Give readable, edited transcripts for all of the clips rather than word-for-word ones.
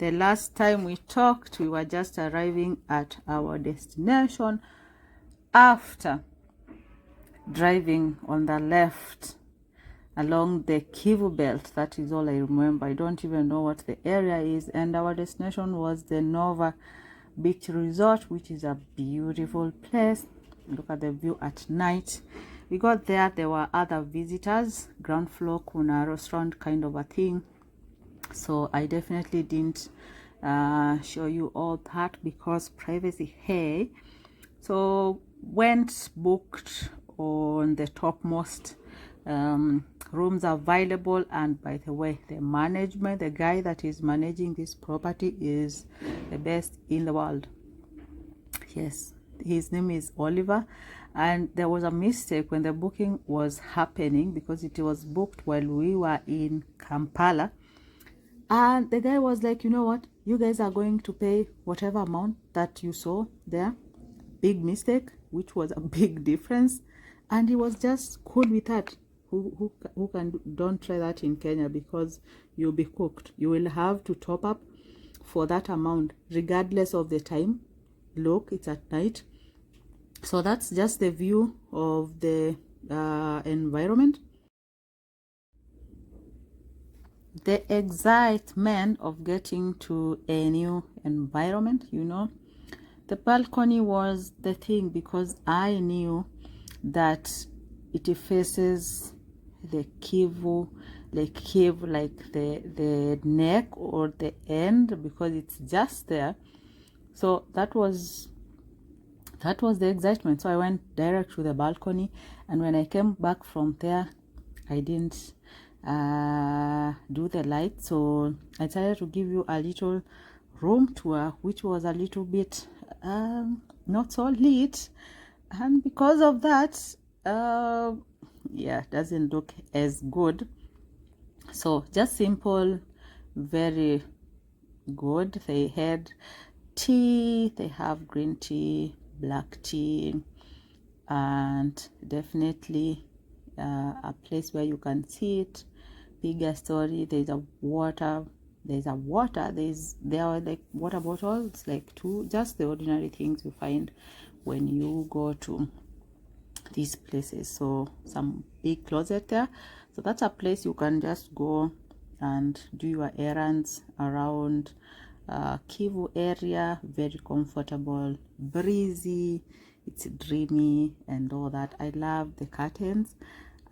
The last time we talked, we were just arriving at our destination after driving on the left along the Kivu belt. That is all I remember. I don't even know what the area is. And our destination was the Nova Beach Resort, which is a beautiful place. Look at the view at night. We got there were other visitors. Ground floor kuna restaurant kind of a thing, so I definitely didn't show you all that because privacy. Hey, so went booked on the topmost rooms available. And by the way, the guy that is managing this property is the best in the world. Yes, his name is Oliver. And there was a mistake when the booking was happening because it was booked while we were in Kampala. And the guy was like, you know what, you guys are going to pay whatever amount that you saw there. Big mistake, which was a big difference. And he was just cool with that. Who can don't try that in Kenya, because you'll be cooked. You will have to top up for that amount regardless of the time. Look, it's at night. So that's just the view of the environment. The excitement of getting to a new environment, you know. The balcony was the thing because I knew that it faces the Kivu, like the neck or the end, because it's just there. So that was the excitement. So I went direct to the balcony, and when I came back from there, I didn't do the light, so I decided to give you a little room tour, which was a little bit not so lit, and because of that yeah, doesn't look as good. So just simple, very good. They had tea, they have green tea, black tea, and definitely a place where you can sit. Bigger story, there are like water bottles, like two, just the ordinary things you find when you go to these places. So some big closet there, so that's a place you can just go and do your errands around Kivu area. Very comfortable, breezy, it's dreamy and all that. I love the curtains.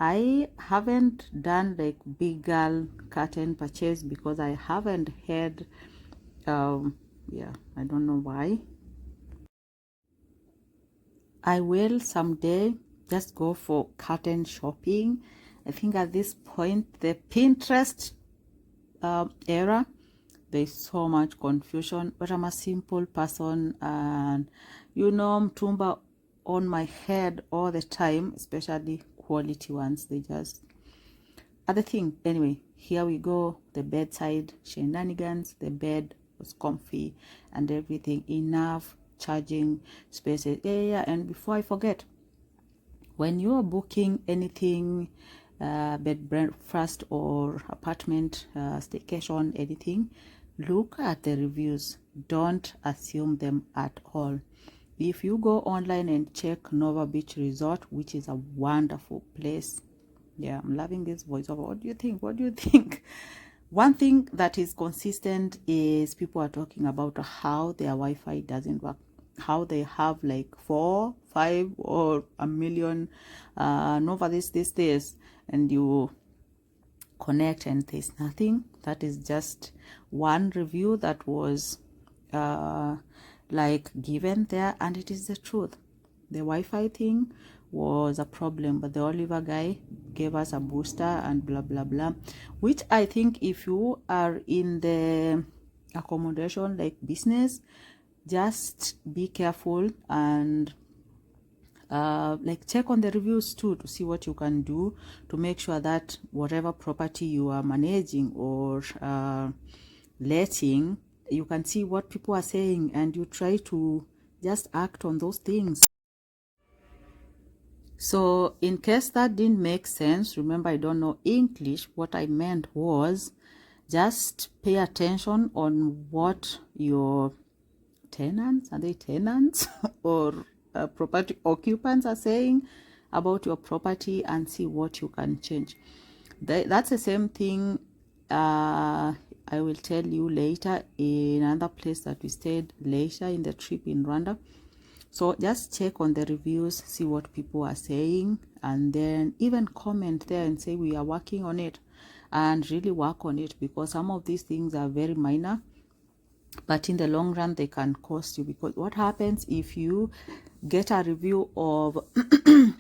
I haven't done like big girl curtain purchase because I haven't had yeah, I don't know why. I will someday just go for curtain shopping. I think at this point, the Pinterest era, there's so much confusion, but I'm a simple person, and you know, mtumba on my head all the time, especially quality ones. They just other thing. Anyway, here we go. The bedside shenanigans. The bed was comfy and everything. Enough charging spaces. Yeah. And before I forget, when you are booking anything, bed breakfast or apartment, staycation, anything, look at the reviews. Don't assume them at all. If you go online and check Nova Beach Resort, which is a wonderful place. Yeah, I'm loving this voiceover. What do you think? One thing that is consistent is people are talking about how their Wi-Fi doesn't work, how they have like 4, 5 or a million Nova this, and you connect and there's nothing. That is just one review that was like given there, and it is the truth. The Wi-Fi thing was a problem, but the Oliver guy gave us a booster and blah blah blah, which I think if you are in the accommodation like business, just be careful and like check on the reviews too, to see what you can do to make sure that whatever property you are managing or letting, you can see what people are saying and you try to just act on those things. So in case that didn't make sense, remember I don't know English, what I meant was just pay attention on what your tenants, are they tenants or property occupants are saying about your property, and see what you can change. That's the same thing I will tell you later in another place that we stayed later in the trip in Rwanda. So just check on the reviews, see what people are saying, and then even comment there and say we are working on it, and really work on it, because some of these things are very minor, but in the long run they can cost you. Because what happens if you get a review of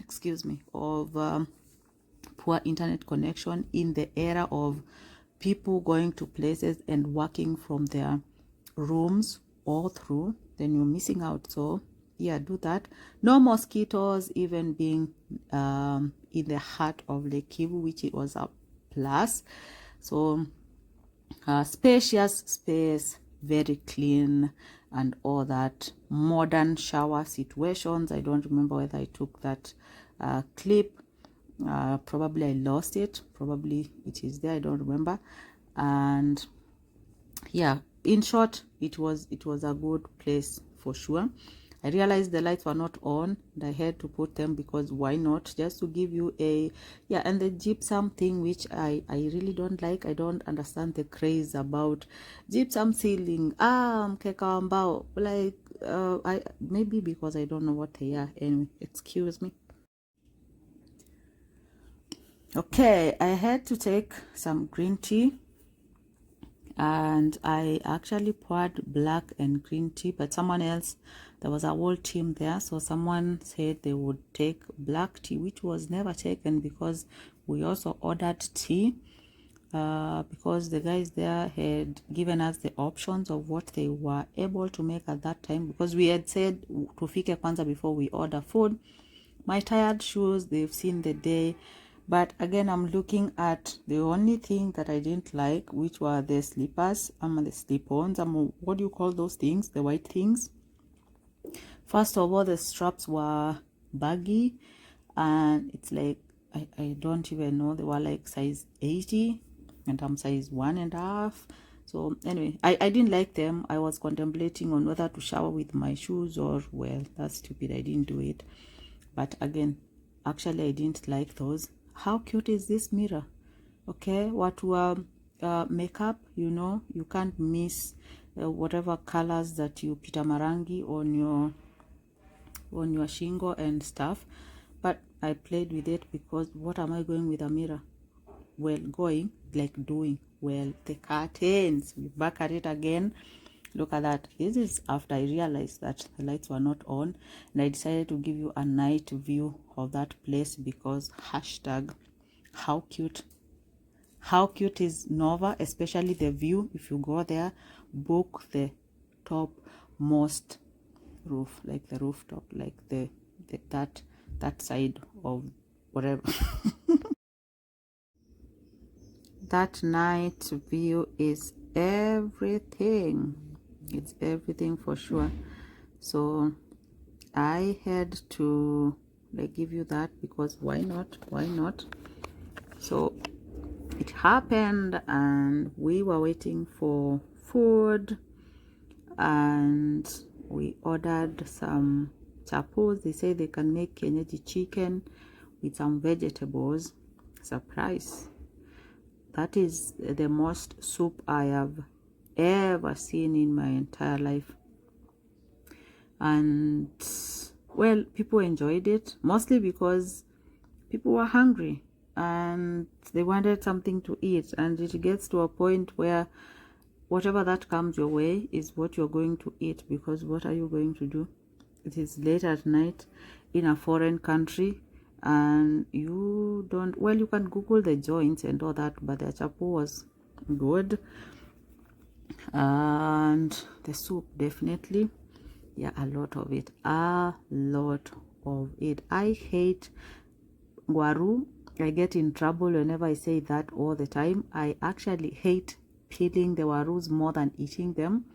excuse me, of poor internet connection in the era of people going to places and working from their rooms all through, then you're missing out. So yeah, do that. No mosquitoes even being in the heart of Lake Kivu, which it was a plus. So spacious space, very clean, and all that. Modern shower situations. I don't remember whether I took that clip. Probably I lost it. Probably it is there, I don't remember. And yeah, in short, it was a good place for sure. I realized the lights were not on and I had to put them, because why not, just to give you a and the gypsum thing, which I really don't like. I don't understand the craze about gypsum ceiling, kekambao, like I maybe because I don't know what they are. Anyway, excuse me. Okay, I had to take some green tea, and I actually poured black and green tea, but someone else, there was a whole team there, so someone said they would take black tea, which was never taken, because we also ordered tea, because the guys there had given us the options of what they were able to make at that time, because we had said tufike kwanza before we order food. My tired shoes, they've seen the day. But again, I'm looking at the only thing that I didn't like, which were the slippers, the slip-ons, what do you call those things, the white things. First of all, the straps were baggy, and it's like, I don't even know, they were like size 80, and I'm size 1.5. So anyway, I didn't like them. I was contemplating on whether to shower with my shoes, or, well, that's stupid, I didn't do it. But again, actually I didn't like those. How cute is this mirror? Okay, what were makeup, you know, you can't miss whatever colors that you pita marangi on your shingo and stuff. But I played with it, because what am I going with a mirror? Well, going like doing, well, the curtains, we back at it again. Look at that. This is after I realized that the lights were not on, and I decided to give you a night view of that place, because hashtag how cute is Nova, especially the view. If you go there, book the top most roof, like the rooftop, like that side of whatever. That night view is everything. It's everything for sure. So I had to like give you that, because why not? So it happened, and we were waiting for food, and we ordered some chapos. They say they can make kienyeji chicken with some vegetables. Surprise. That is the most soup I have ever seen in my entire life. And well, people enjoyed it, mostly because people were hungry and they wanted something to eat. And it gets to a point where whatever that comes your way is what you're going to eat, because what are you going to do? It is late at night in a foreign country, and you don't, well, you can Google the joints and all that, but the chapo was good, and the soup definitely, yeah, a lot of it. I hate guaru. I get in trouble whenever I say that all the time. I actually hate peeling the warus more than eating them.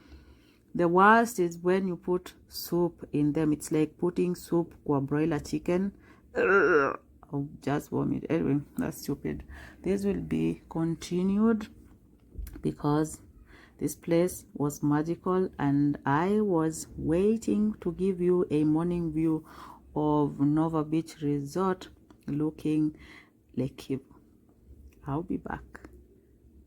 The worst is when you put soup in them. It's like putting soup or broiler chicken. I'll just vomit. Anyway, that's stupid. This will be continued because this place was magical, and I was waiting to give you a morning view of Nova Beach Resort looking Lake Kivu. I'll be back.